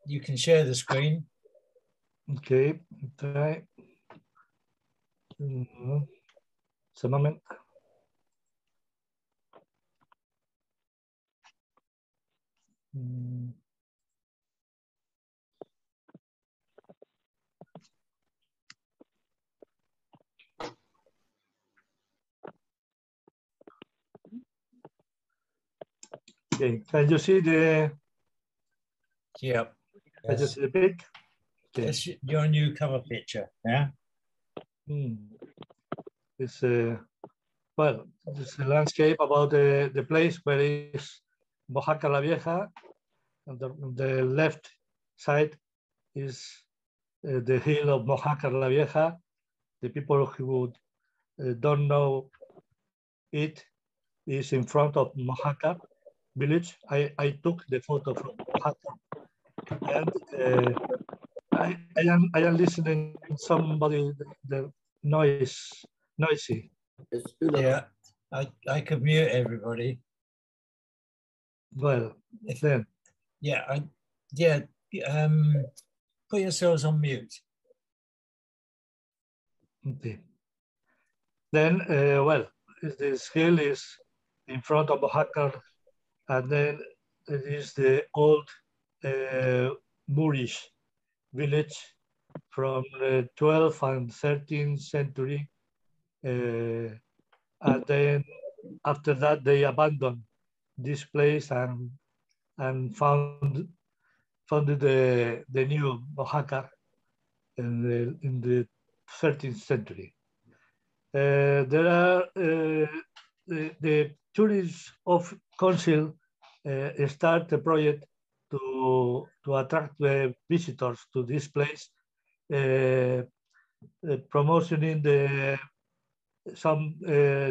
You can share the screen. Okay, try. Just a moment. Okay, can you see the? Yep. Can you see the pic? Okay. It's your new cover picture, yeah? It's well, it's a landscape about the place where is Mojacar La Vieja. On the left side is the hill of Mojacar La Vieja. The people who don't know it is in front of Mojacar village. I took the photo from Mojacar, and I am listening somebody the noisy. Yeah, I could mute everybody. Well, then. Yeah, put yourselves on mute. Okay. Then, well, this hill is in front of Mojacar, and then it is the old Moorish village from the 12th and 13th century. And then after that, they abandoned this place and founded the new Mojacar in the 13th century. There are the tourist of council start a project to attract the visitors to this place, promoting some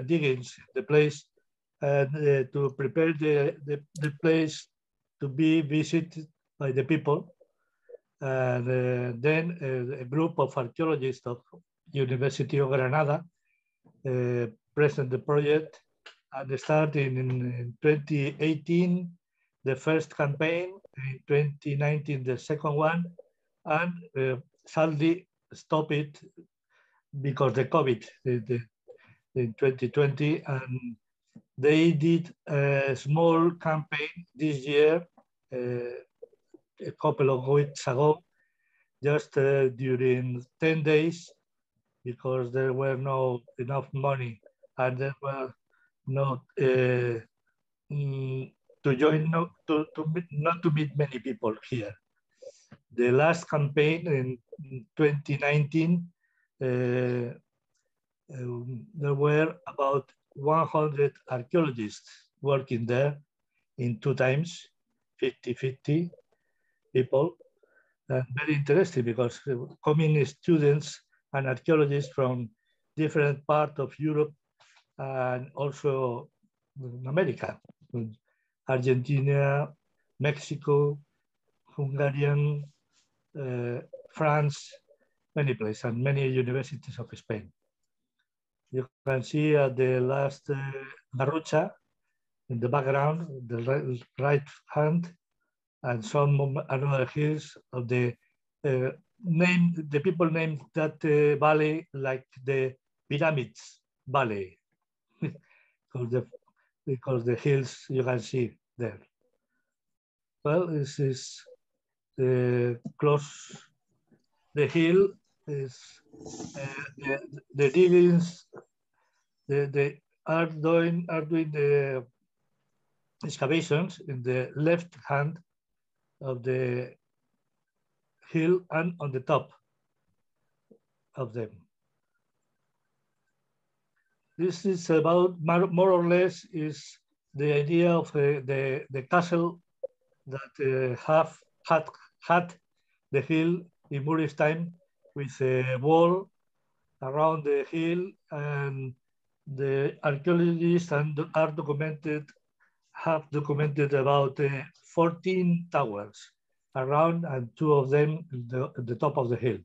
diggings in the place and to prepare the place to be visited by the people. And then a group of archaeologists of University of Granada present the project and started in 2018 the first campaign, in 2019 the second one, and sadly stopped it because the COVID in 2020, and they did a small campaign this year, a couple of weeks ago, just during 10 days, because there were no enough money and there were not to join, not to meet many people here. The last campaign in 2019, there were about 100 archaeologists working there in 2 times, 50-50 people. Very interesting because coming students and archaeologists from different parts of Europe and also America, Argentina, Mexico, Hungarian, France, many places, and many universities of Spain. You can see at the last Garrucha in the background, the right hand, and some other hills of the name. The people named that valley like the Pyramids Valley because the hills you can see there. Well, this is close. The hill is the diggings. They are doing the excavations in the left hand of the hill and on the top of them. This is about more or less is the idea of the castle that had the hill in Moorish time with a wall around the hill, and the archaeologists have documented about 14 towers around, and 2 of them at the top of the hill.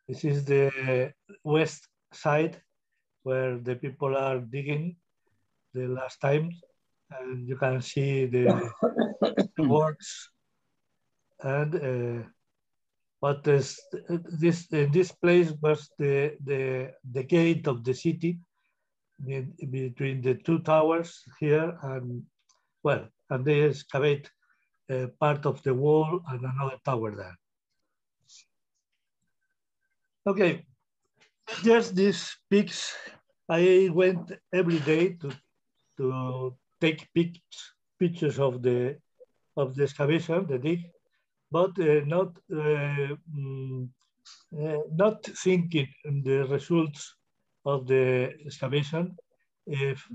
This is the west side where the people are digging the last time. and you can see the works. And what is this place was the gate of the city between the two towers here, and well, and they excavate part of the wall and another tower there. Okay, just these pics. I went every day to take pictures of the excavation, the dig, but not thinking in the results of the excavation, if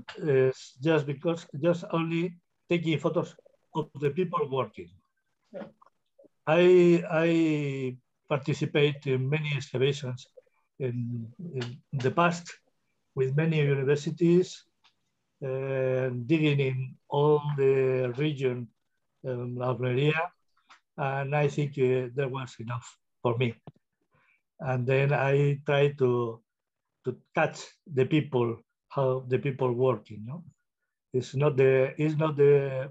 just only taking photos of the people working. I participate in many excavations in the past with many universities, digging in all the region of Almeria, and I think there was enough for me. And then I try to catch the people, how the people working. No, it's not the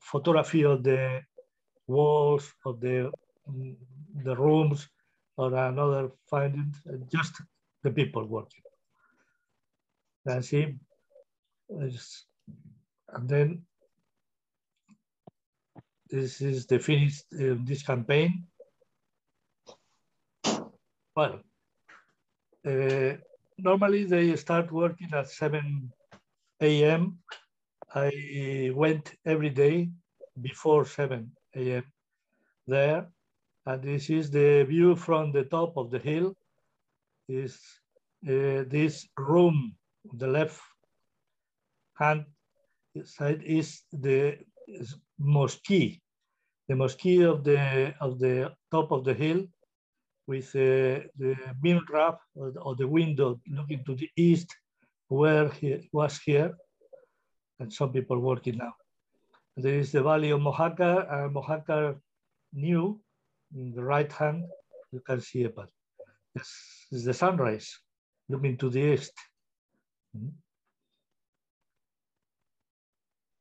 photography of the walls of the rooms or another finding, just the people working. And see, and then this is the finished this campaign. Well, normally they start working at 7 a.m. I went every day before 7 a.m. there, and this is the view from the top of the hill. Is this room, the left hand side is the mosque, the mosque of the top of the hill, with the mihrab or the window looking to the east, where he was here, and some people working now. There is the valley of Mojacar, and Mojacar New, in the right hand, you can see it, but this is the sunrise looking to the east.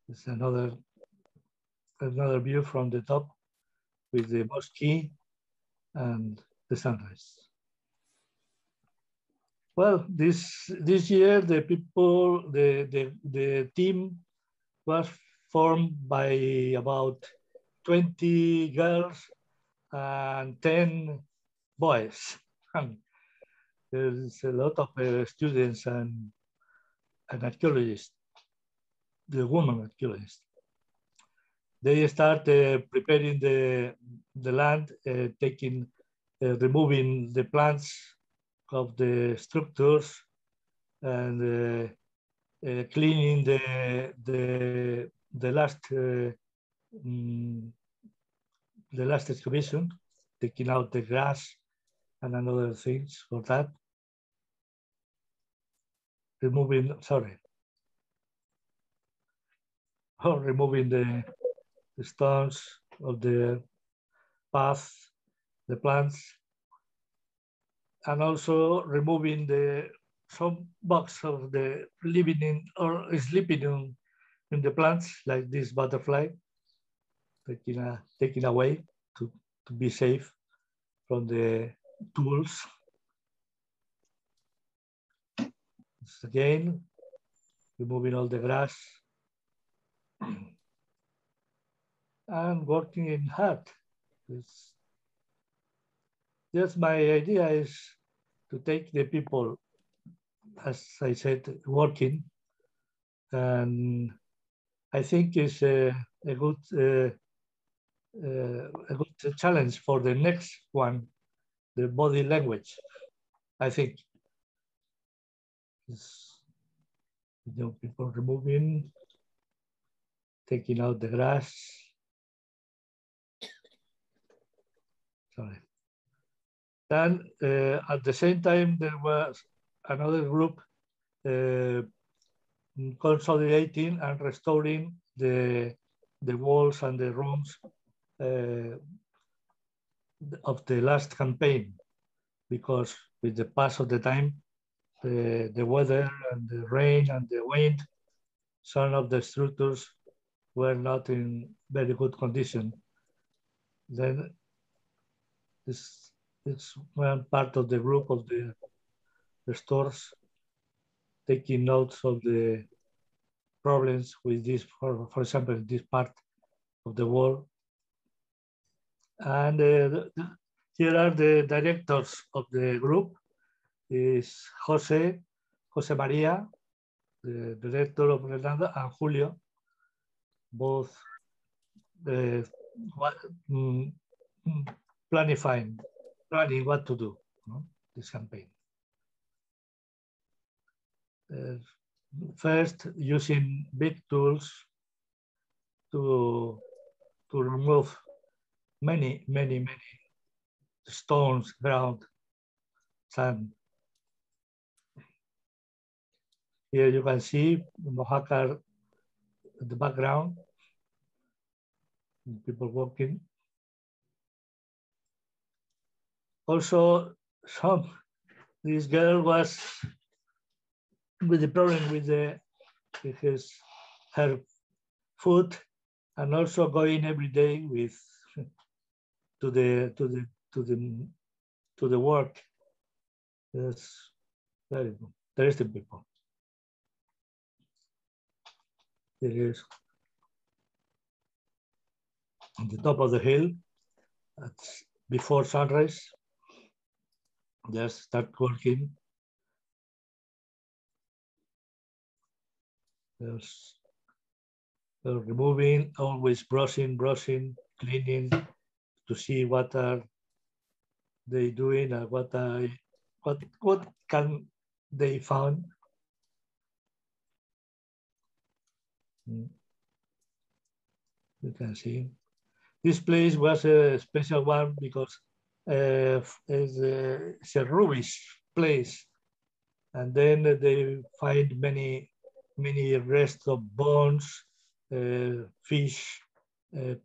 It's another view from the top with the mosque and the sunrise. Well, this year the people, the team was formed by about 20 girls and 10 boys. There's a lot of students and archaeologists, the women archaeologists. They start preparing the land, removing the plants of the structures, and cleaning the last excavation, taking out the grass and another things for that. Removing the stones of the path, the plants, and also removing some bugs of the living in or sleeping in the plants, like this butterfly, taken away to be safe from the tools. Again, removing all the grass and working in hard. Just my idea is to take the people, as I said, working, and I think it's a good challenge for the next one, the body language. I think it's, people removing, taking out the grass. Sorry. Then at the same time, there was another group consolidating and restoring the walls and the rooms of the last campaign, because with the pass of the time, the weather and the rain and the wind some of the structures were not in very good condition. Then this one part of the group of the stores taking notes of the problems with this, for example, this part of the wall. And here are the directors of the group. Is Jose Maria, the director of Granada, and Julio, both planning what to do, this campaign. First, using big tools to remove many stones, ground, sand. Here you can see Mojacar in the background, people walking. Also, this girl was with the problem with her foot, and also going every day to the work. That's very interesting people. There is on the top of the hill, before sunrise. Just start working. There's removing, always brushing, cleaning to see what are they doing and what can they found. You can see this place was a special one because it's a rubbish place, and then they find many rests of bones, fish,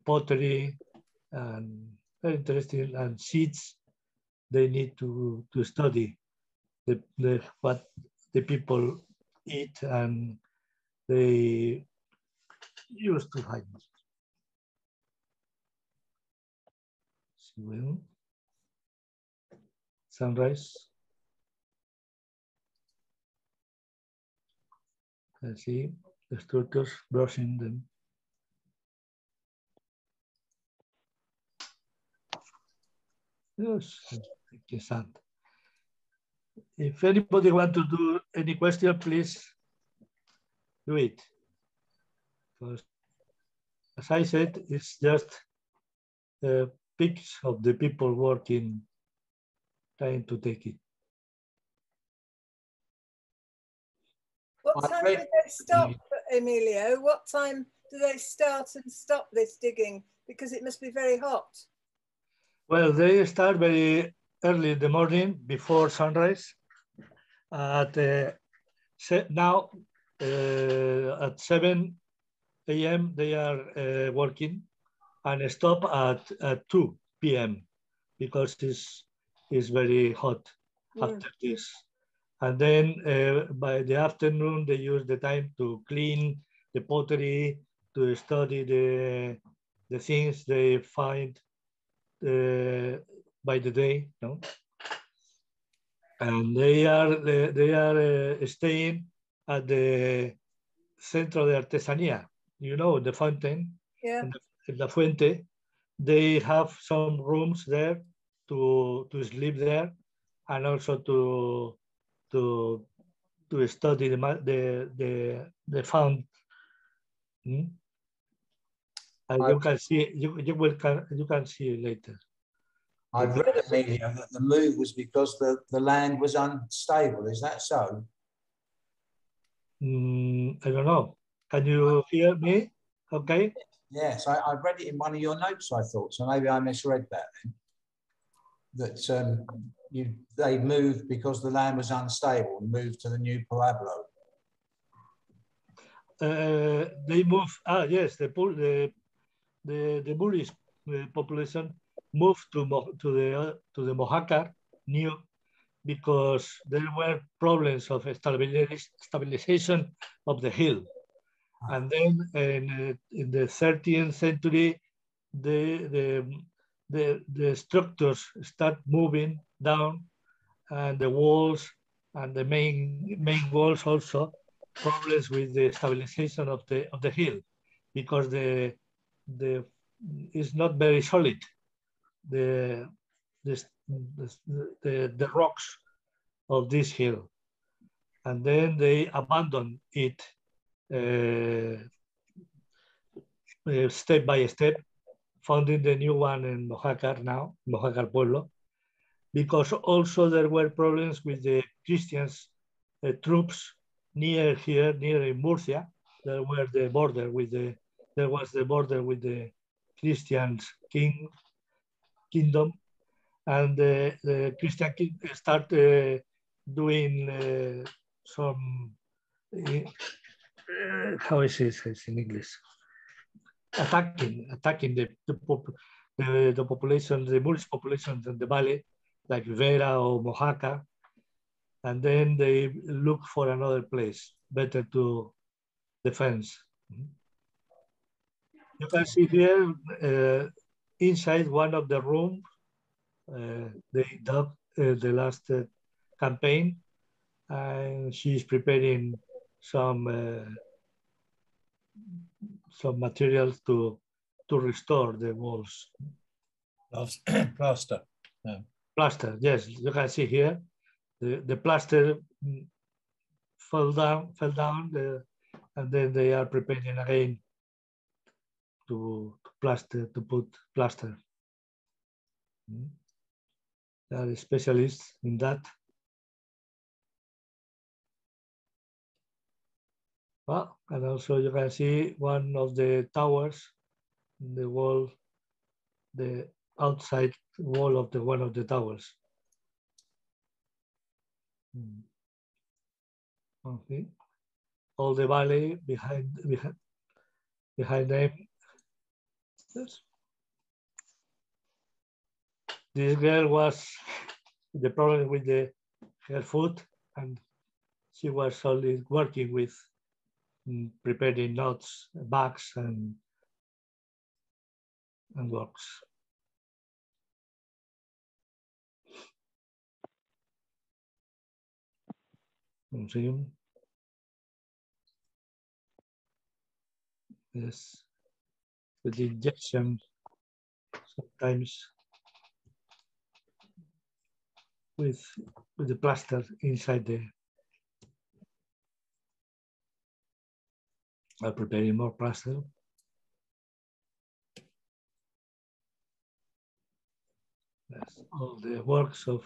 pottery, and very interesting, and seeds. They need to study what the people eat, and they used to hide. Well, sunrise. I see the structures brushing them. Yes, interesting. If anybody want to do any question, please do it. Because as I said, it's just pics of the people working, trying to take it. What time do they stop, Emilio? What time do they start and stop this digging? Because it must be very hot. Well, they start very early in the morning before sunrise. Now at 7 a.m. they are working, and stop at 2 p.m. because it's very hot after this. And then by the afternoon, they use the time to clean the pottery, to study the things they find by the day, no? And they are staying at the Centro de Artesanía, you know, the fountain, yeah. in La Fuente. They have some rooms there to sleep there, and also to study the found. And you can see you can see later. I've read, Emilio, that the move was because the land was unstable. Is that so? I don't know. Can you hear me? Okay. Yes, I read it in one of your notes, I thought, so maybe I misread that then. That they moved because the land was unstable and moved to the new Pueblo. They moved. Yes, the Buddhist population moved to the Mojacar new because there were problems of stabilization of the hill, And then in the 13th century, the structures start moving down, and the walls and the main walls also problems with the stabilization of the hill, because the is not very solid. The rocks of this hill, and then they abandon it step by step, founding the new one in Mojacar now, Mojacar Pueblo, because also there were problems with the Christians troops near here, near in Murcia. There was the border with the Christians kingdom, and the Christian king start doing some how is it in English? Attacking the population, the Moorish populations in the valley, like Rivera or Mojaca, and then they look for another place better to defend. You can see here inside one of the rooms they dug the last campaign, and she's preparing some materials to restore the walls. Plaster. Yeah. Plaster, yes, you can see here the plaster fell down, and then they are preparing again to put plaster. They are specialists in that. Well, and also you can see one of the towers, the wall, the outside wall of one of the towers. Okay. All the valley behind them. Yes. This girl was the problem with her foot, and she was only working with preparing knots, bags, and works. Museum. Yes, with the injection sometimes with the plaster inside the. I'm preparing more plaster. Yes, all the works of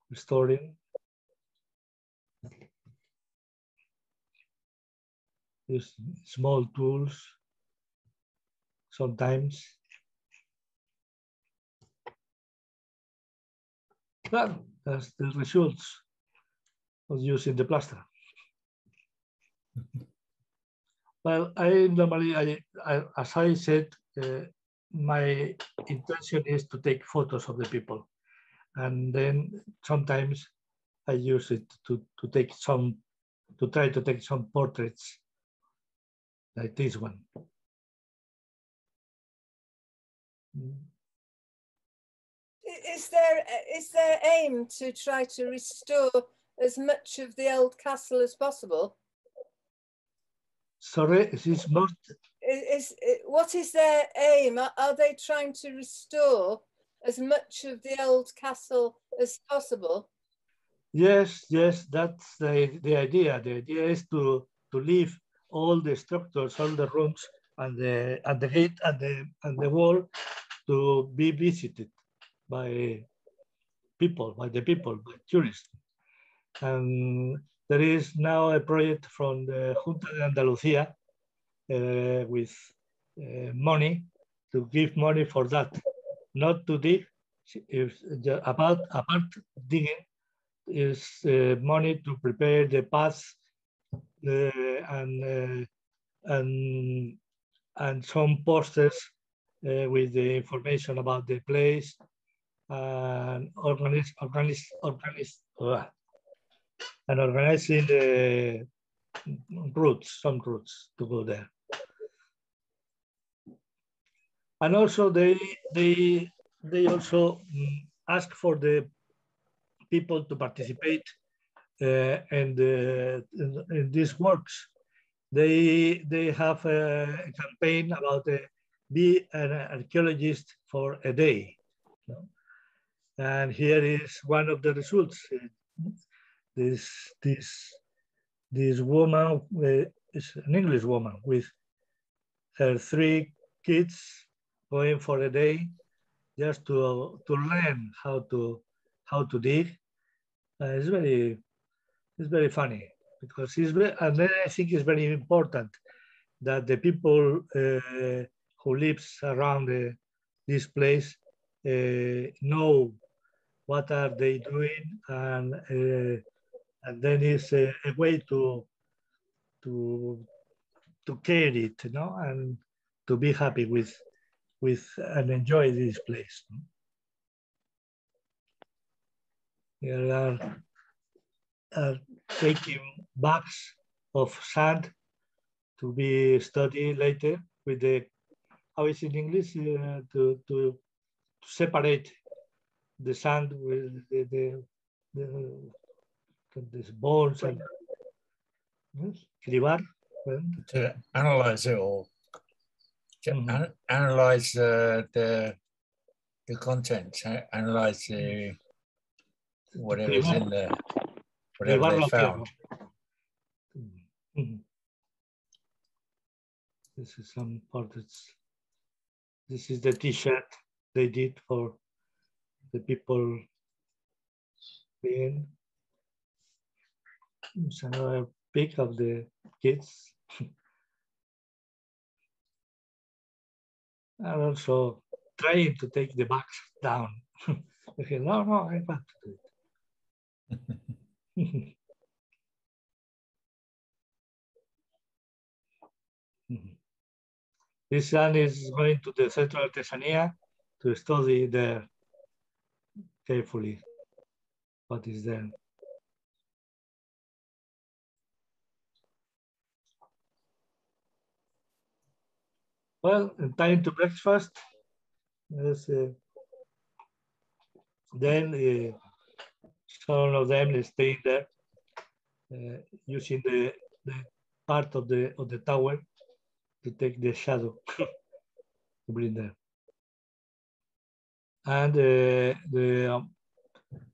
restoring. Use small tools sometimes. Well, that's the results of using the plaster. Well, I normally, as I said, my intention is to take photos of the people, and then sometimes I use it to try to take some portraits, like this one. Is there aim to try to restore as much of the old castle as possible? Sorry, is not. What is their aim? Are they trying to restore as much of the old castle as possible? Yes, that's the idea. The idea is to leave all the structures, all the rooms, and the gate and the wall to be visited by people, by tourists. And there is now a project from the Junta de Andalucía with money, to give money for that, not to dig. Apart digging is money to prepare the paths and some posters with the information about the place, and organizing routes, some routes to go there. And also they also ask for the people to participate in these works. They have a campaign about be an archaeologist for a day. You know? And here is one of the results. This woman is an English woman with her 3 kids going for a day just to learn how to dig. It's very funny because and then I think it's very important that the people who lives around this place know what are they doing, and then it's a way to care it, you know, and to be happy with and enjoy this place. There are taking bags of sand to be studied later with the, how is it in English, to separate the sand with the bones and cribar. To analyze it all, to analyze the content, analyze whatever's in there, whatever they found. This is some parts. This is the T-shirt they did for the people being. It's another pic of the kids. And also trying to take the bags down. Okay, no, I want to do it. This son is going to the Centro de Artesanía to study there carefully what is there. Well, time to breakfast. Yes, then some of them stay there using the part of the tower to take the shadow to bring there. And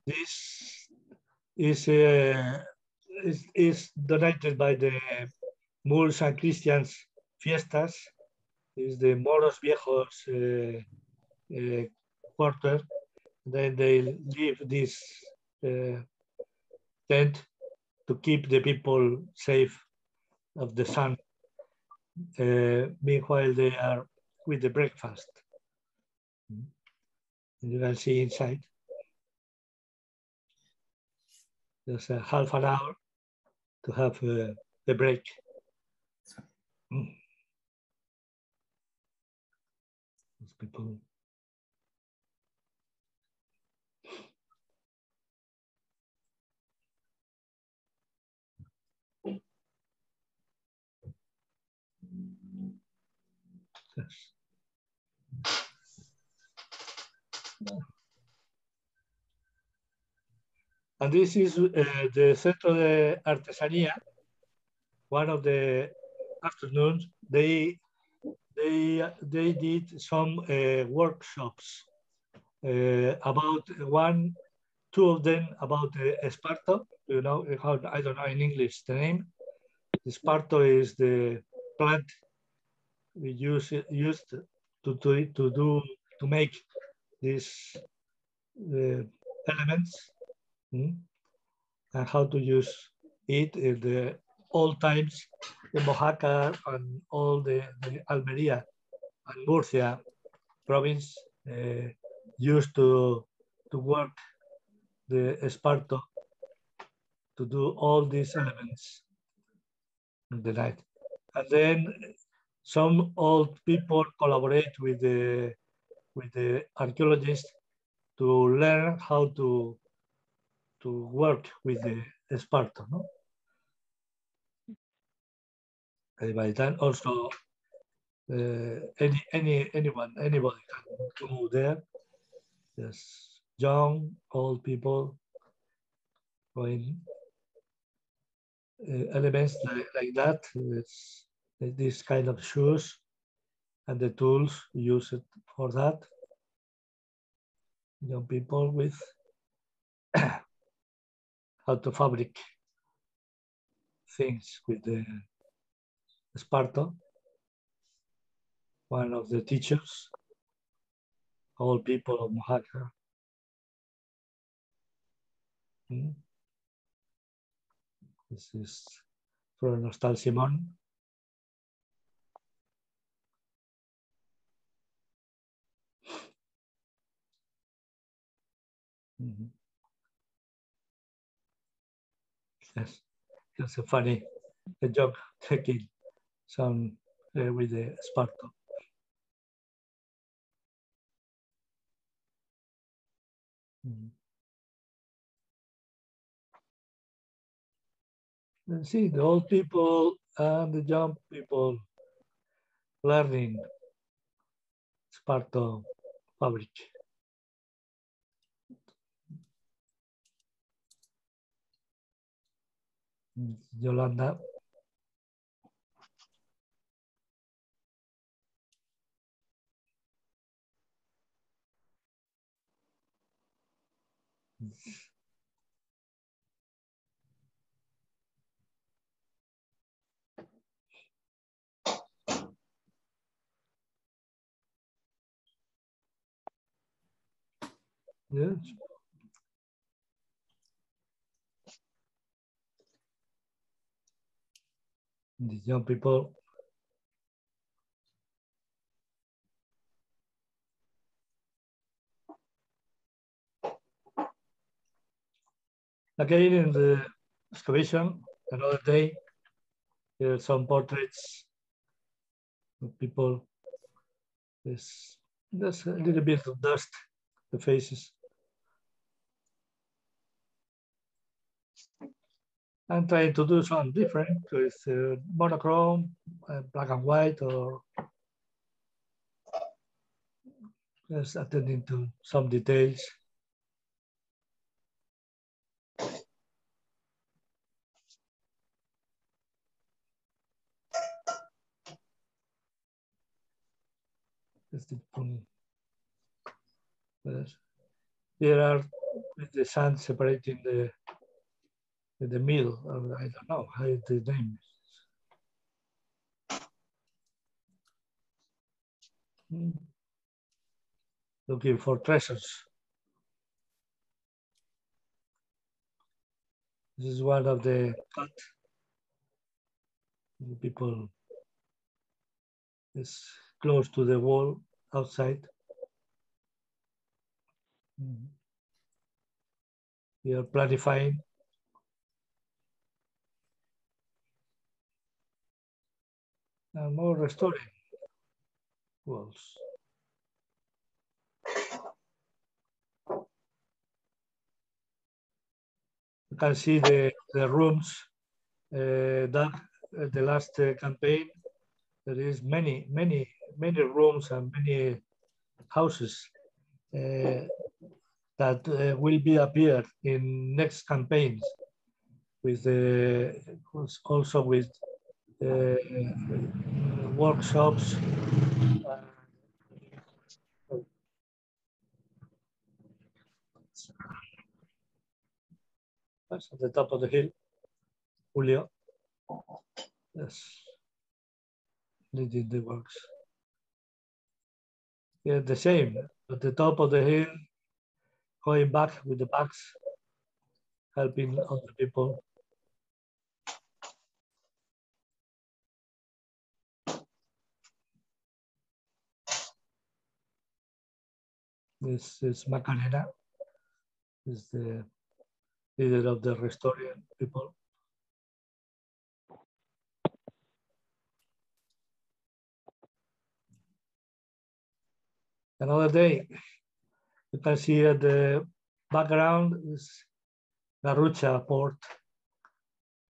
this is donated by the Moors and Christians Fiestas. Is the Moros Viejos quarter. Then they leave this tent to keep the people safe of the sun. Meanwhile, they are with the breakfast. You can see inside. There's a half an hour to have a break. Those people. Yes. And this is the Centro de Artesanía. One of the afternoons, they did some workshops about two of them about esparto. You know how, I don't know in English the name. Esparto is the plant we used to make these elements, and how to use it in the old times in Mojacar and all the Almería and Murcia province used to work the esparto to do all these elements in the night. And then some old people collaborate with the archaeologists to learn how to work with the esparto. No? by the time also anybody can go there. There's young, old people going elements like that. It's this kind of shoes and the tools used for that. Young people with how to fabric things with the Sparta. One of the teachers, all people of Mojacar. This is from Nostal Simon. Yes, it's a funny joke taking some with the Sparta. And see the old people and the young people learning Sparta fabric. Yolanda. Yes. The young people. Again, in the excavation, another day, there are some portraits of people. There's a little bit of dust, the faces. I'm trying to do something different with monochrome, black and white, or just attending to some details. There are with the sun separating the middle. I don't know how the name is. Looking for treasures. This is one of the cut. The people is close to the wall outside. We are planifying. And more restoring walls. You can see the rooms that the last campaign. There is many rooms and many houses that will be appeared in next campaigns with also with workshops. That's at the top of the hill, Julio. Yes, leading the works. Yeah, the same at the top of the hill, going back with the bags, helping other people. This is Macarena, is the leader of the restoring people. Another day, you can see at the background is Garrucha port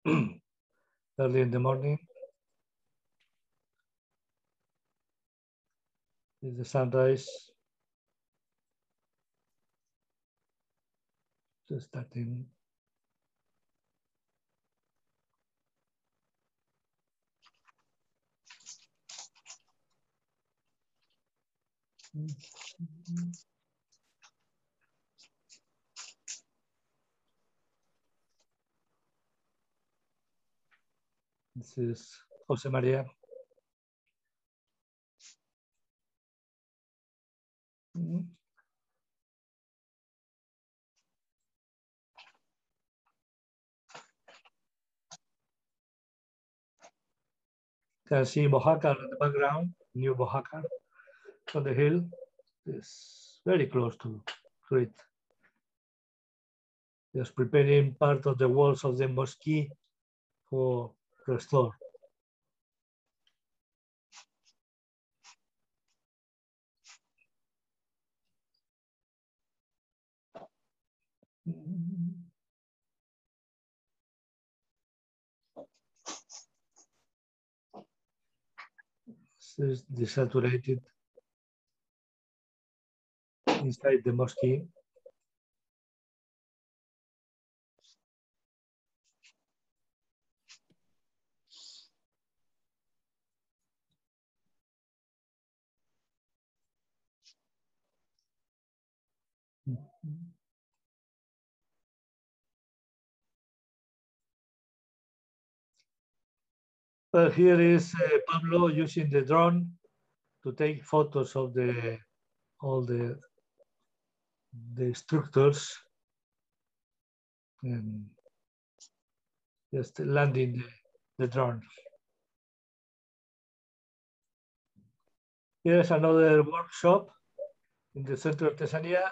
early in the morning. is the sunrise. Just starting. This is Jose Maria. Can see Mojacar in the background, new Mojacar on the hill. It's very close to it. Just preparing part of the walls of the mosque for restore. This is desaturated inside the mosque. Well, here is Pablo using the drone to take photos of all the structures and just landing the drone. Here's another workshop in the Centro Artesanía.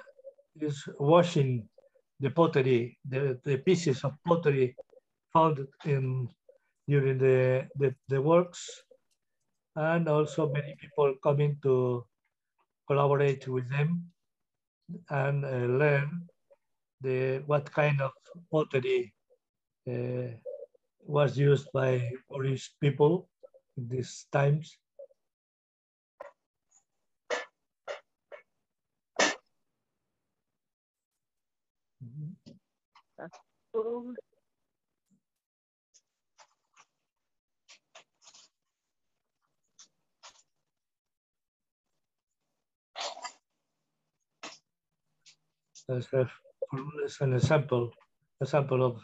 Is washing the pottery, the pieces of pottery found during the works, and also many people coming to collaborate with them and learn what kind of pottery was used by Moorish people in these times. That's cool. As an example of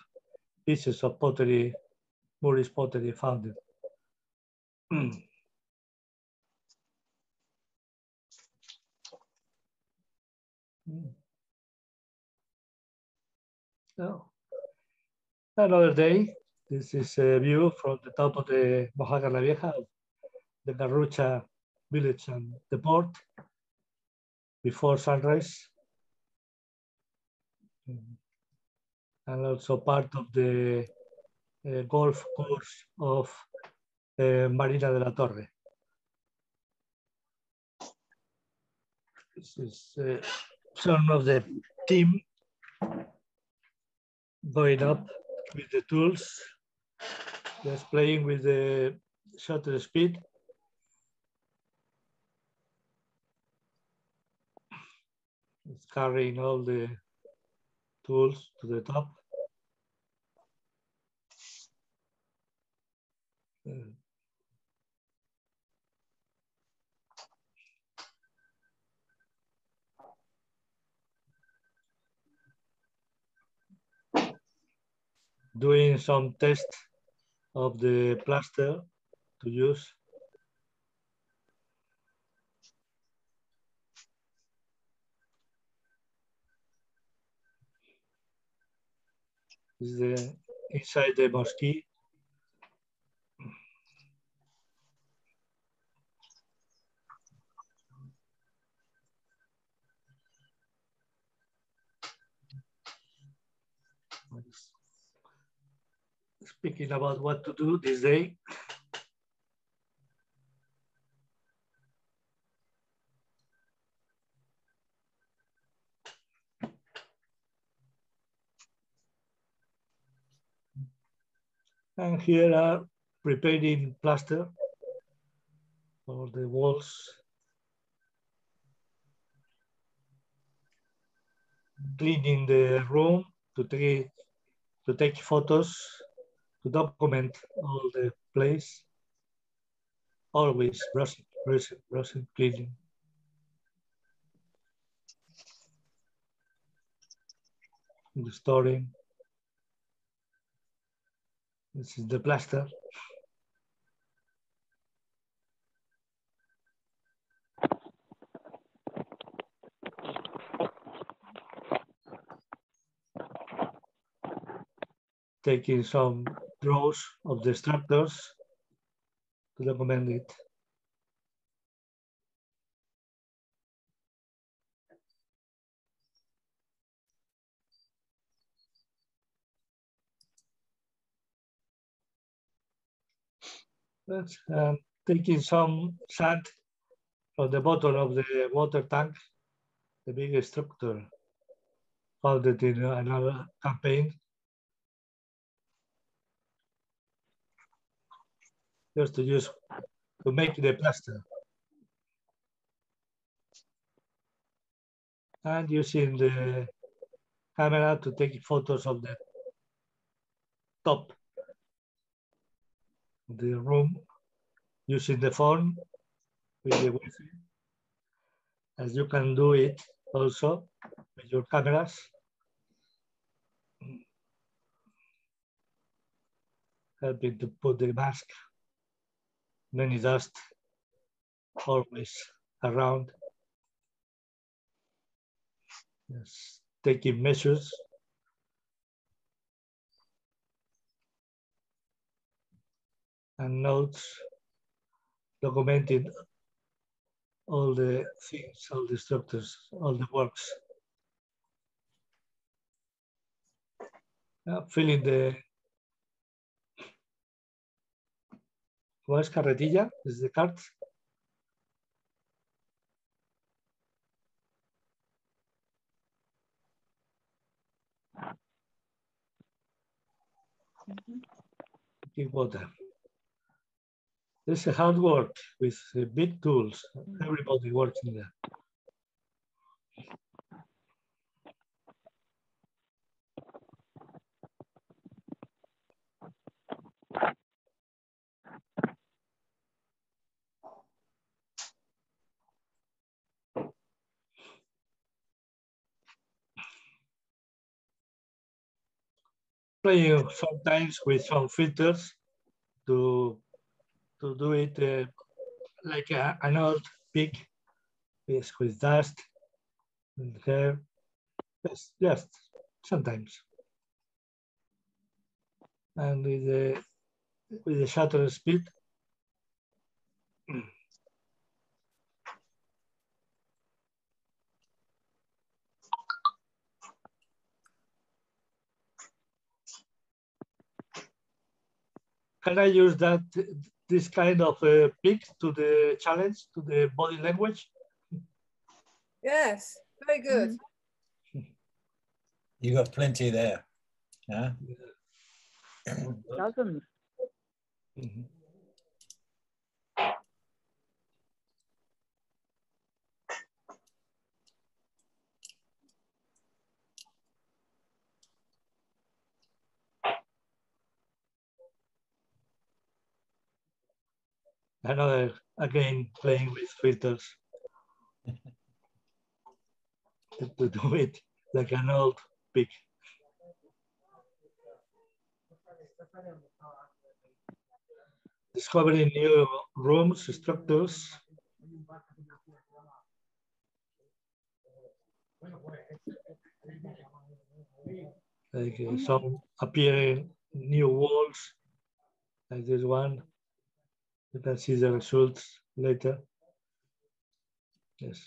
pieces of pottery, Moorish pottery found. So, another day. This is a view from the top of the Mojacar La Vieja, the Garrucha village and the port before sunrise. And also part of the golf course of Marina de la Torre. This is some of the team going up with the tools, just playing with the shutter speed. It's carrying all the tools to the top. Doing some tests of the plaster to use. This is the inside the mosque. Speaking about what to do this day. And here are preparing plaster for the walls cleaning the room, to take photos, to document all the place. Always brushing, cleaning. Restoring. This is the plaster. Taking some draws of the structures to document it. Taking some sand from the bottom of the water tank, the big structure found it in another campaign. Just to use to make the plaster. And using the camera to take photos of the top of the room, using the phone with the Wi-Fi, as you can do it also with your cameras. Helping to put the mask, many dust always around. Yes, taking measures. And notes, documenting all the things, all the structures, all the works. Filling the... ¿Cómo es carretilla? ¿Es de cart? Water. It's a hard work with big tools. Everybody working there. Playing sometimes with some filters to do it like an old pig with dust and hair. Just sometimes. And with the shutter speed. Can I use this kind of pick to the challenge, to the body language? Yes, very good. You got plenty there. Yeah. Dozens. Mm-hmm. Another, again, playing with filters to do it like an old pig. Discovering new rooms, structures. Like some appearing new walls, like this one. You can see the results later. Yes.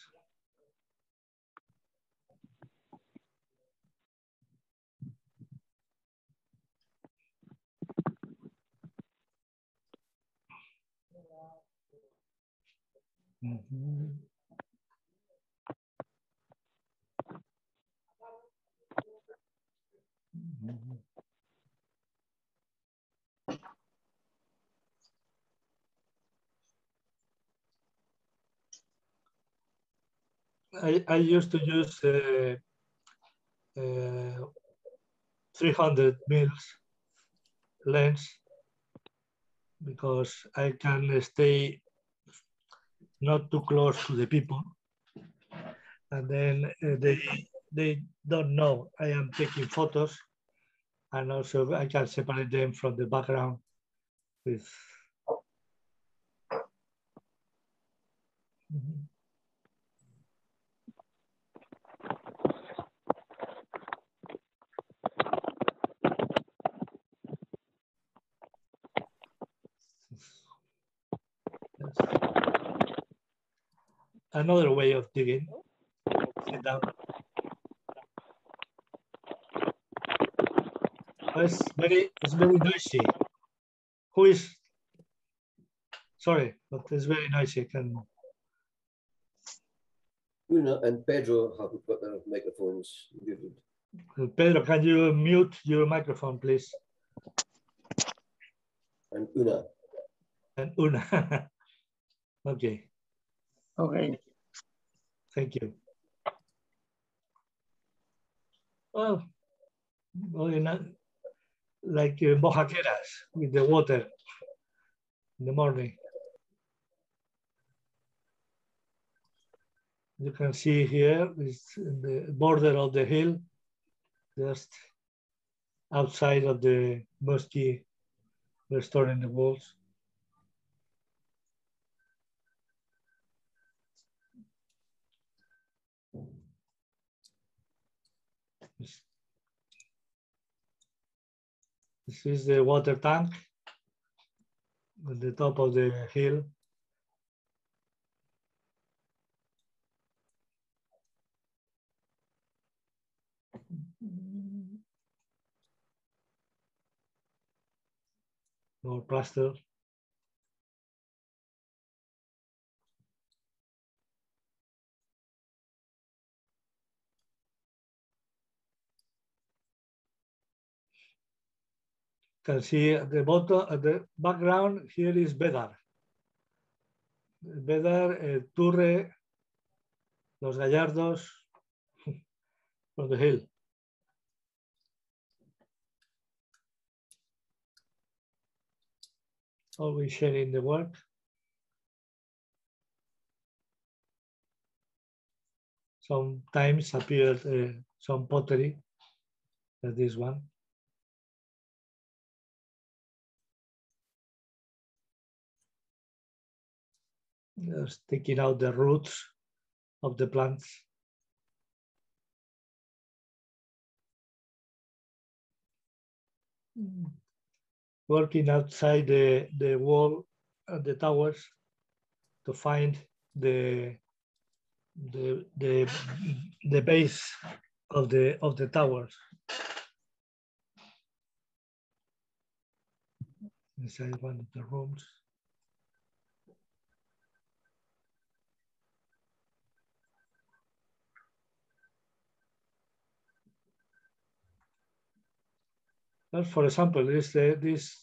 Mm-hmm. Mm-hmm. I used to use 300 meters length, because I can stay not too close to the people, and then they don't know I am taking photos, and also I can separate them from the background with. Another way of digging. Sit down. It's very noisy. Who is? Sorry, but it's very noisy. Una and Pedro have got their microphones muted. Pedro, can you mute your microphone, please? And Una. And Una. Okay. Okay. Thank you. Well, like mojaqueras with the water in the morning. You can see here is the border of the hill, just outside of the mosque restoring the walls. This is the water tank at the top of the hill. More plaster. Can see at the bottom, at the background, here is Bedar. Bedar, Turre, Los Gallardos, from the hill. Always sharing the work. Sometimes appeared some pottery, like this one. Just taking out the roots of the plants. Working outside the wall of the towers to find the base of the towers. Inside one of the rooms. For example, this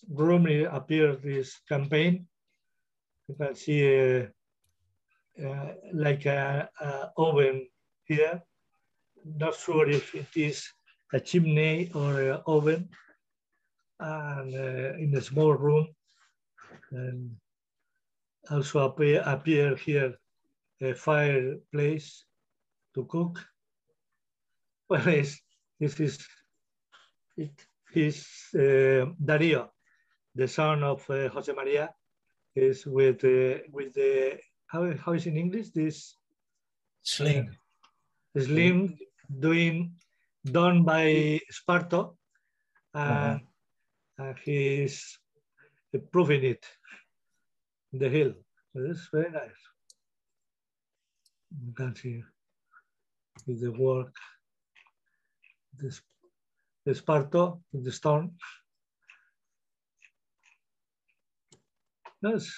room appears this campaign. You can see like a oven here. Not sure if it is a chimney or an oven. And in a small room, and also appear here a fireplace to cook. Well, this is Darío, the son of Jose Maria, is with the how is in English this Sling. sling done by Sparto, and he's proving it in the hill. So it's very nice. You can see with the work, this Sparto in the stone. Yes,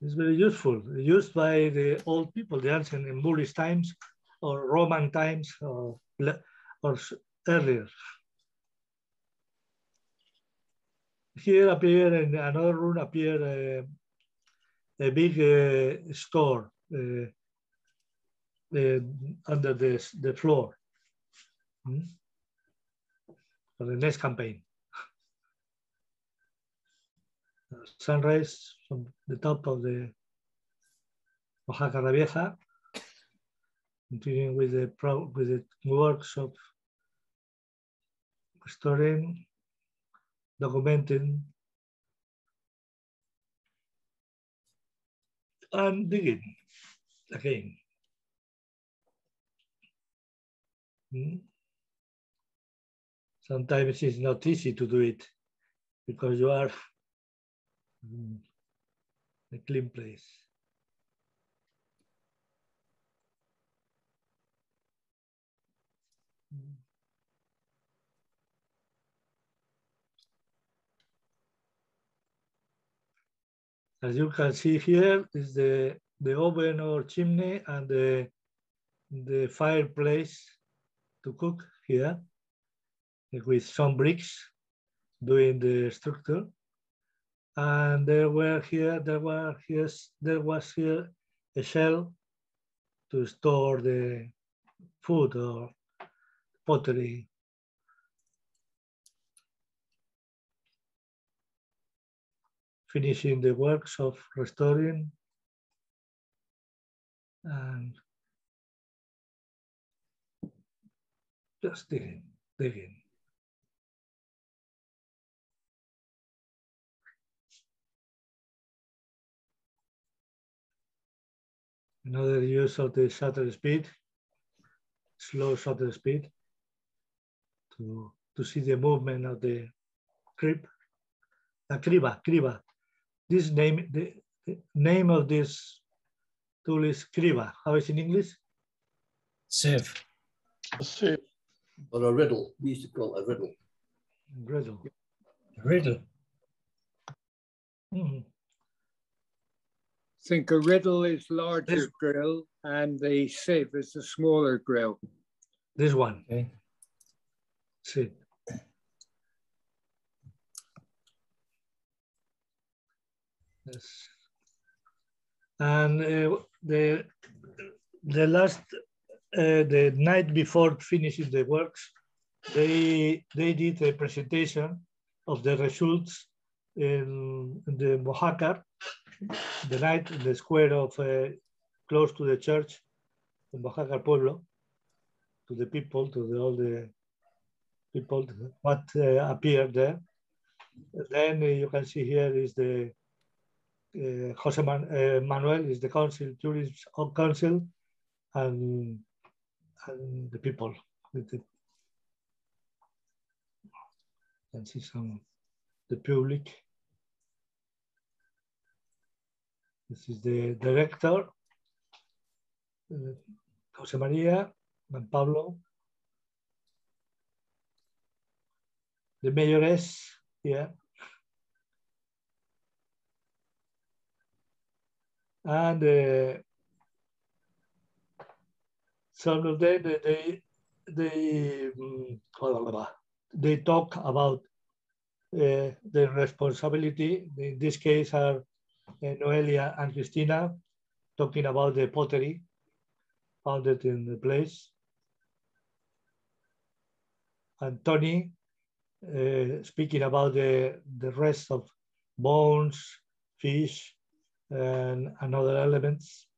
it's very useful. Used by the old people, the ancient in Moorish times or Roman times or earlier. Here appear in another room appear a big store under the floor. for the next campaign. Sunrise from the top of the Mojacar La Vieja, continuing with the works of restoring, documenting, and digging again. Sometimes it's not easy to do it because you are in a clean place. As you can see here is the oven or chimney and the fireplace to cook here with some bricks doing the structure. And there was here a shell to store the food or pottery. Finishing the works of restoring and just digging. Another use of the shutter speed, slow shutter speed, to see the movement of the criba. This name, the name of this tool is criba. How is it in English? Sieve. Sieve. Or a riddle. We used to call it a riddle. Riddle. Think a riddle is larger grill and the sieve is a smaller grill. This one. Okay. Sieve. Yes. And the night before finishing the works, they did a presentation of the results in the Mojacar, the night in the square of close to the church, the Mojacar Pueblo, to the people, all the people, what appeared there. Then you can see here is the Jose Manuel is the tourist council, and the people. You can see some the public. This is the director, Jose Maria and Pablo. The mayoress here. And some of them, they talk about the responsibility. In this case are Noelia and Cristina talking about the pottery founded in the place. And Tony speaking about the rest of bones, fish, and other elements.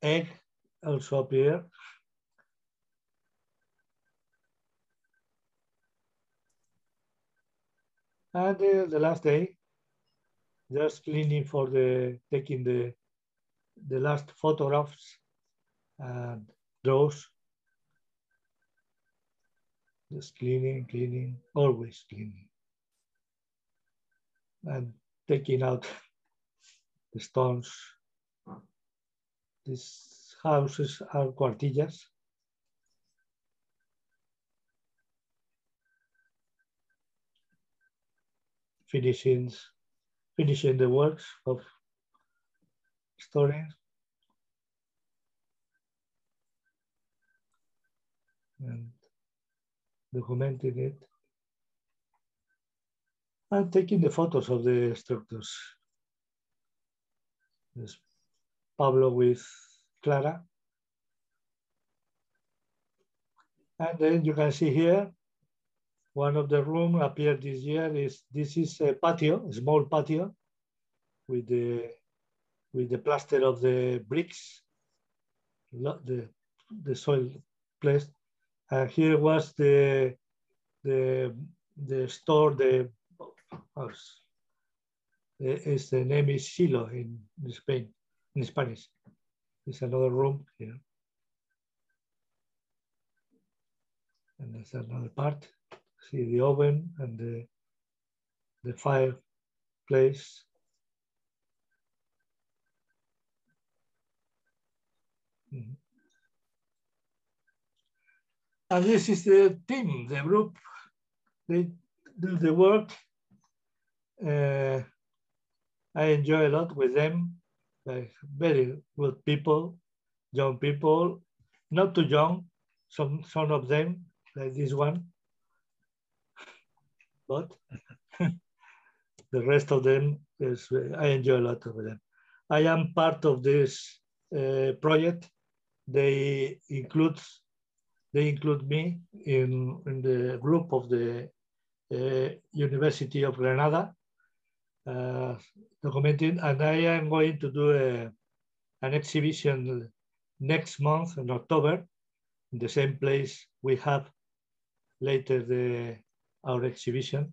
Egg also appear. And the last day, just cleaning for taking the last photographs and draws. Just cleaning, always cleaning. And taking out the stones. These houses are cuartillas. Finishing the works of stories. And documenting it. And taking the photos of the structures. There's Pablo with Clara. And then you can see here, one of the rooms appeared this year this is a patio, a small patio with the plaster of the bricks, the soil placed. And here was the store, the house. The name is Silo in Spain, in Spanish. There's another room here. And there's another part. See the oven and the fireplace. Mm-hmm. And this is the team, the group. They do the work. I enjoy a lot with them. Like very good people, young people, not too young. Some of them, like this one, but the rest of them is I enjoy a lot with them. I am part of this project. They include me in the group of the University of Granada, documenting, and I am going to do an exhibition next month in October in the same place we have later our exhibition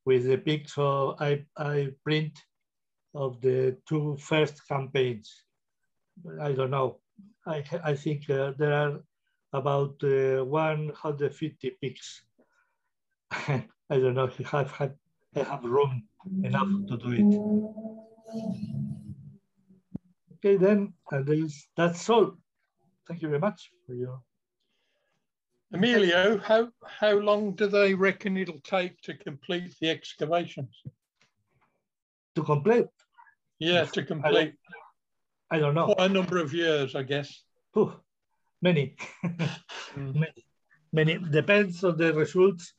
with the picture I print of the two first campaigns. I don't know. I think there are about 150 pics. I don't know if I have room enough to do it. Okay, then, and that's all. Thank you very much for your. Emilio, how long do they reckon it'll take to complete the excavations? To complete? Yeah, to complete. I don't know. Quite a number of years, I guess. Ooh, many. many. Depends on the results.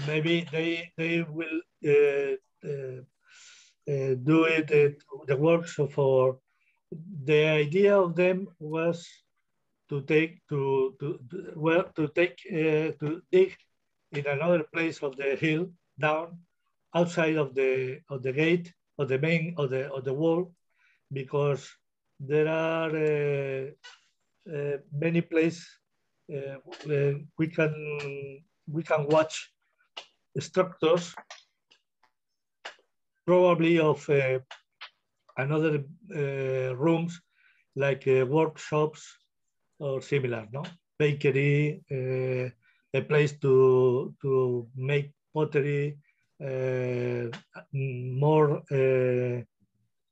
Maybe they will do it the work. So for the idea of them was to dig in another place of the hill down outside of the gate of the main of the wall, because there are many places we can watch structures probably of another rooms like workshops or similar, no? Bakery, a place to make pottery, more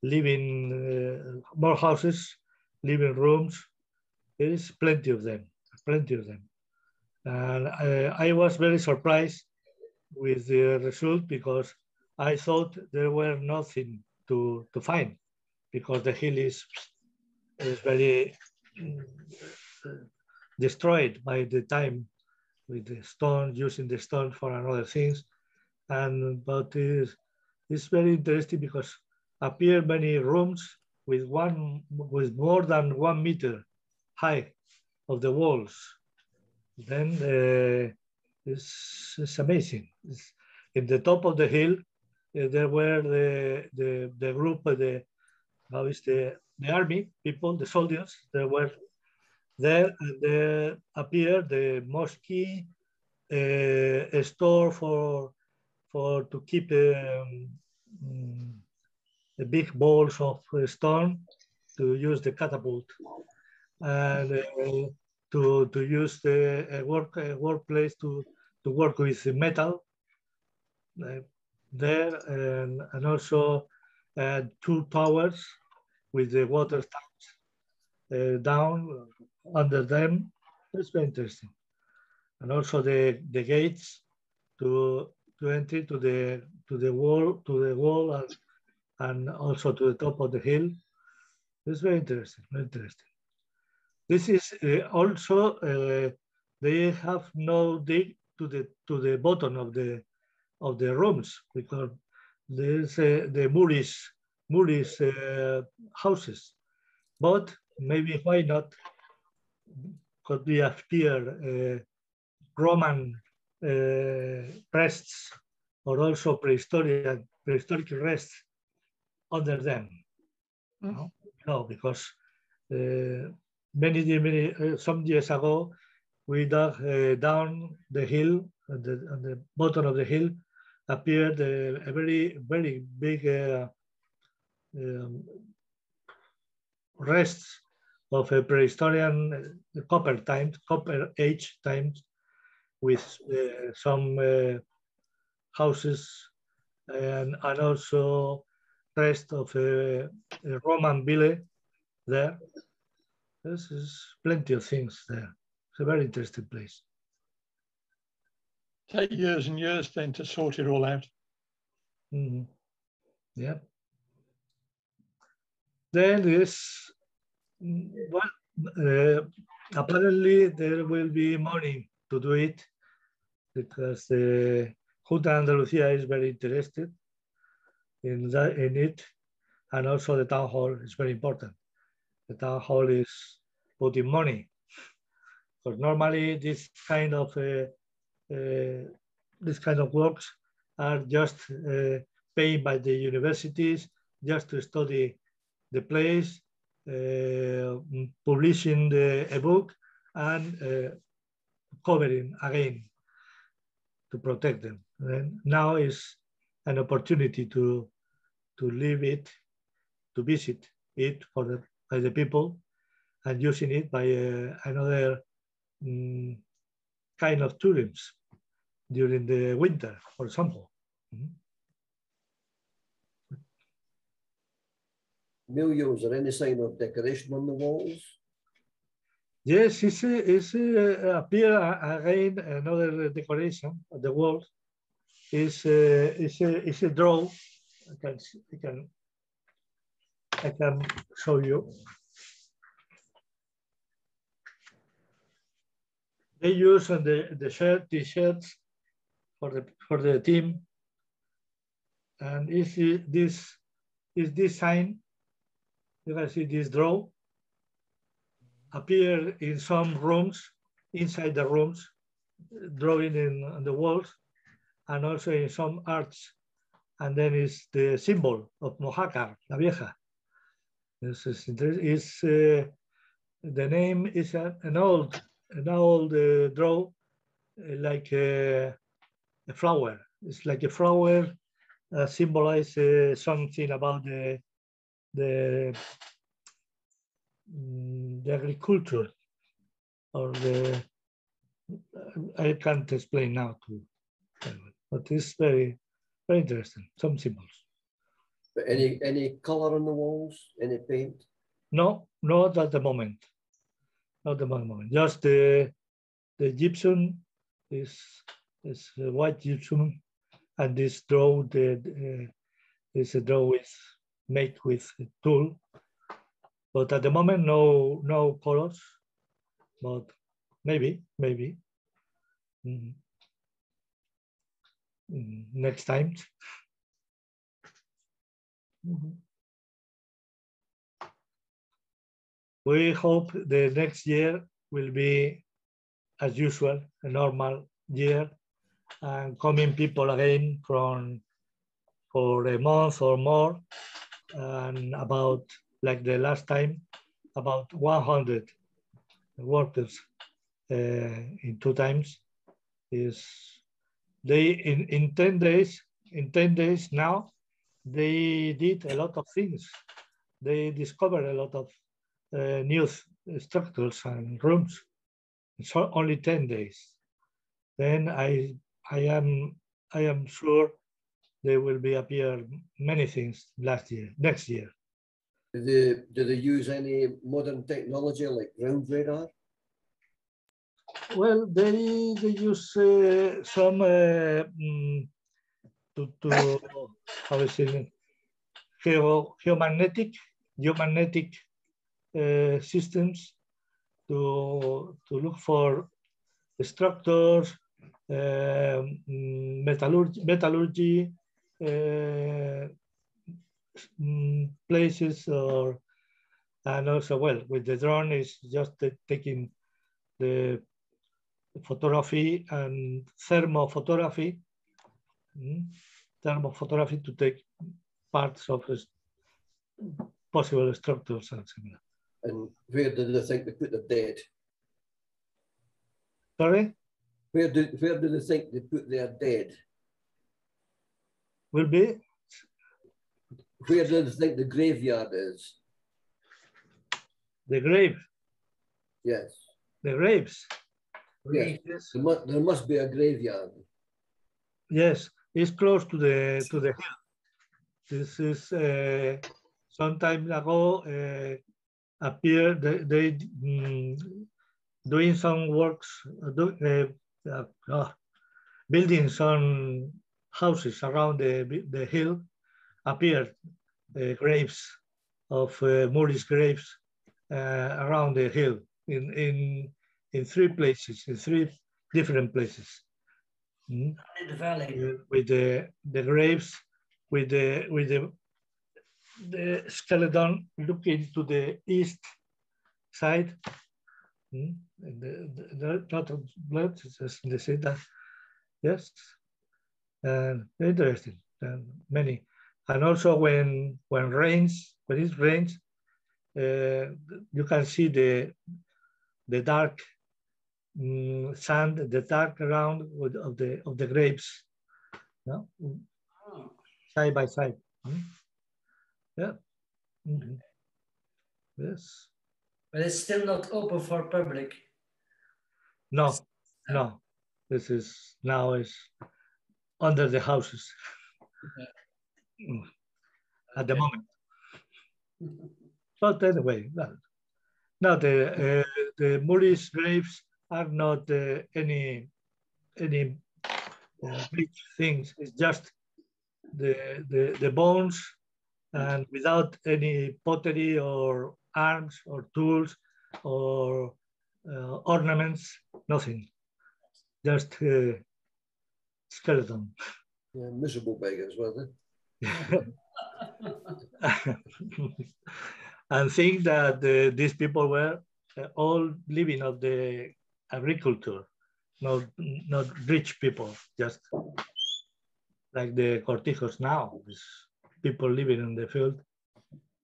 living, more houses, living rooms. There is plenty of them, plenty of them. And I was very surprised with the result, because I thought there were nothing to find, because the hill is very destroyed by the time with the stone, using the stone for another things. But it's very interesting because appear many rooms with more than 1 meter high of the walls. Then it's amazing. In the top of the hill, there were the group of the army people, the soldiers. They were there, and there appeared the mosque, a store to keep the big balls of stone to use the catapult, and to use the workplace to work with metal there, and also 2 towers with the water tanks down under them. It's very interesting. And also the gates to enter to the wall and also to the top of the hill. It's very interesting, very interesting. This is also they have no dig to the bottom of the rooms, because there's the Moorish houses, but maybe why not? Could be appear Roman rests or also prehistoric rests under them. No, because some years ago we dug down the hill, on the bottom of the hill appeared a very big rests of a prehistoric copper age times, with some houses and also rest of a Roman villa there. This is plenty of things there. It's a very interesting place. Take years and years then to sort it all out. Mm-hmm. Yeah. Then this, well, apparently there will be money to do it, because the Junta Andalucía is very interested in it, and also the town hall is very important. The town hall is putting money, because normally this kind of works are just paid by the universities just to study the place, publishing a book, and covering again to protect them. And now is an opportunity to leave it, to visit it by the people, and using it by another kind of tourism during the winter, for example. Emilio, is there any sign of decoration on the walls? Yes, it's appear again another decoration of the walls. It's a draw. I can show you. They use on the t-shirts for the team, and this sign. You can see this draw appear in some rooms, inside the rooms, drawing on the walls, and also in some arts. And then is the symbol of Mojacar La Vieja. The name is an old draw, like a flower. It's like a flower, symbolizes something about the agriculture, or I can't explain now but it's very interesting. Some symbols. But any color on the walls? Any paint? No, not at the moment. Not at the moment. Just the gypsum is white gypsum, and this draw is a draw made with a tool. But at the moment, no colors. But maybe. Next time. We hope the next year will be, as usual, a normal year, and coming people again for a month or more, and about, like the last time, about 100 workers in 2 times. In 10 days now, they did a lot of things. They discovered a lot of new structures and rooms. It's only 10 days. Then I am sure there will be appear many things next year. Do they use any modern technology like ground radar? Well, they use some how is it, geomagnetic systems to look for structures, metallurgy places, and also, well, with the drone is just taking the photography and thermophotography. Thermophotography to take parts of possible structures and similar. And where do they think they put their dead? Sorry? Where do they think they put their dead? Will be? Where do they think the graveyard is? The grave. Yes. The graves. Yes. Yes. There must be a graveyard. Yes, it's close to the hill. This is some time ago appeared they doing some works, building some houses around the hill. Appeared graves of Moorish graves around the hill in 3 places, in 3 different places. In the valley. With the graves, with the skeleton looking to the east side. The lot of blood, they say that. Yes, and interesting, and many. And also when it rains, you can see the dark sand, the dark ground of the graves, no? Side by side. Yeah. Yes. But it's still not open for public. No, no. This is now is under the houses at the moment. But anyway, now the Moorish graves are not any big things. It's just the bones, and without any pottery or arms or tools or ornaments, nothing. Just skeleton. Yeah, miserable beggars, were they? And think that these people were all living of the agriculture, not rich people, just like the cortijos now, these people living in the field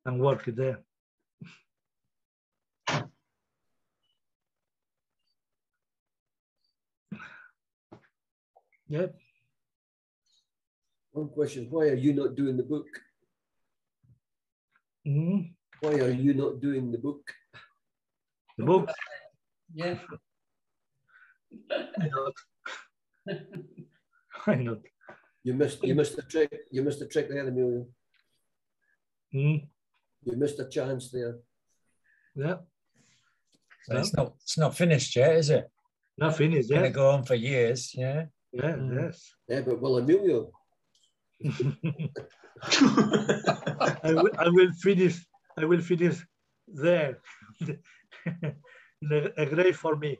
and working there. Yep. One question, why are you not doing the book? Why are you not doing the book? The book? Yeah. Why not? Why not? You missed the trick. You missed the trick there, Emilio. You missed a chance there. Yeah. So it's not finished yet, is it? Not finished yet. It's going to go on for years, yeah. Yeah, yes. Yeah, but well, Emilio. I will finish there. A grave for me.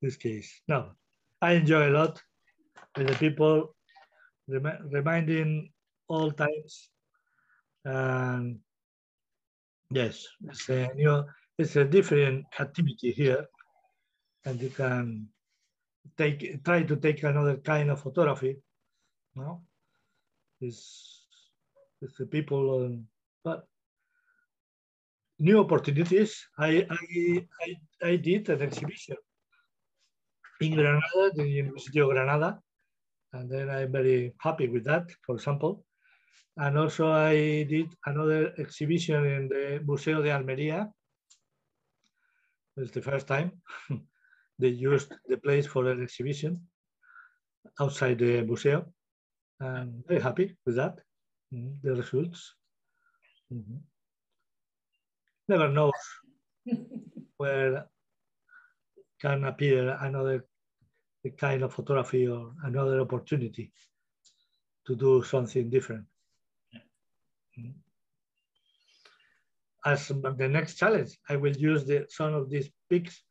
This case. No, I enjoy a lot with the people, reminding all times. And yes, it's a different activity here, and you can try to take another kind of photography. No, it's the people, but new opportunities. I did an exhibition in Granada, the University of Granada, and then I'm very happy with that, for example. And also I did another exhibition in the Museo de Almería. It's the first time they used the place for an exhibition outside the museo. I'm very happy with that, the results. Never knows where can appear another kind of photography or another opportunity to do something different. As the next challenge, I will use some of these pics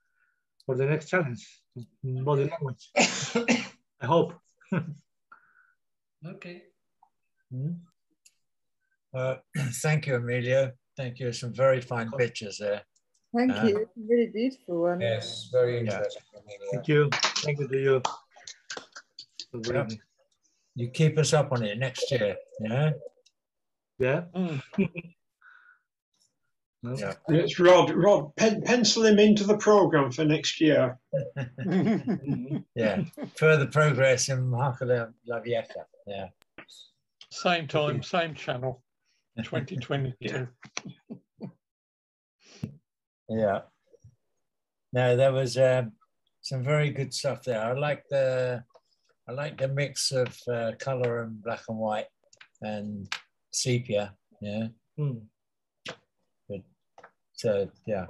for the next challenge, body language. I hope. Okay. Thank you, Emilio. Thank you. Some very fine pictures there. Thank you. Really beautiful one. Yes, very interesting. Amelia. Thank you. Thank you to you. Yep. You keep us up on it next year, yeah? Yeah. Yeah. It's Rod, pencil him into the program for next year. Yeah. Further progress in Mojacar La Vieja. Yeah. Same time, same channel, 2022. Yeah. Yeah. No, there was some very good stuff there. I like the mix of color and black and white and sepia. Yeah. Good. So yeah,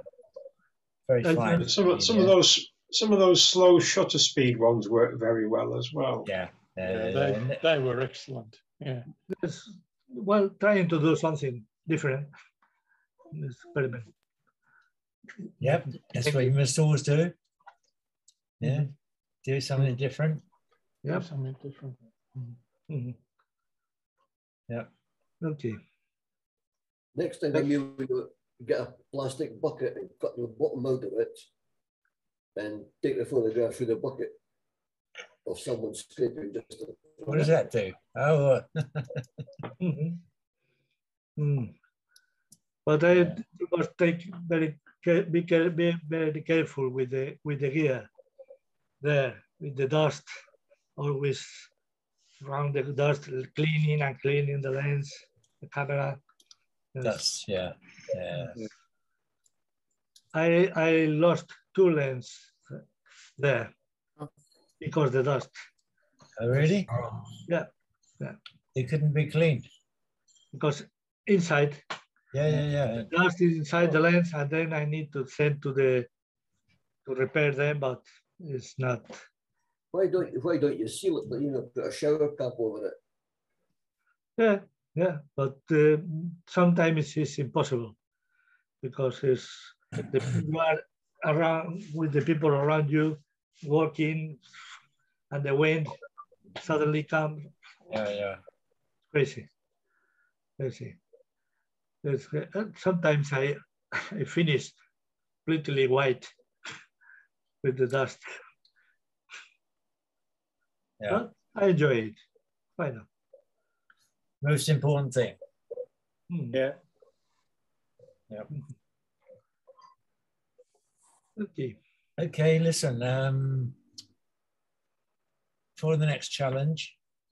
very fine. Some of those slow shutter speed ones work very well as well. Yeah. They were excellent. Yeah. Well, trying to do something different. Experiment. Yep, that's what you must always do. Yeah, do something different. Yeah, something different. Yeah. Okay. Next time, you get a plastic bucket and cut the bottom out of it, and take the photograph through the bucket of someone scraping just. What does that do? Oh. But I must take be very careful with the gear there, with the dust, always around the dust, cleaning the lens, the camera. Dust, yeah. I lost 2 lenses there because the dust. Oh, really? Yeah. They couldn't be cleaned. Because inside. Yeah. The dust is inside the lens, and then I need to send to repair them, but it's not. Why don't you seal it? But put a shower cap over Yeah, it. but sometimes it's impossible because you are around with the people around you working, and the wind suddenly comes. Yeah. Crazy. Sometimes I finish completely white with the dust. Yeah. But I enjoy it. Why not? Most important thing. Yeah. Okay. Okay, listen, for the next challenge,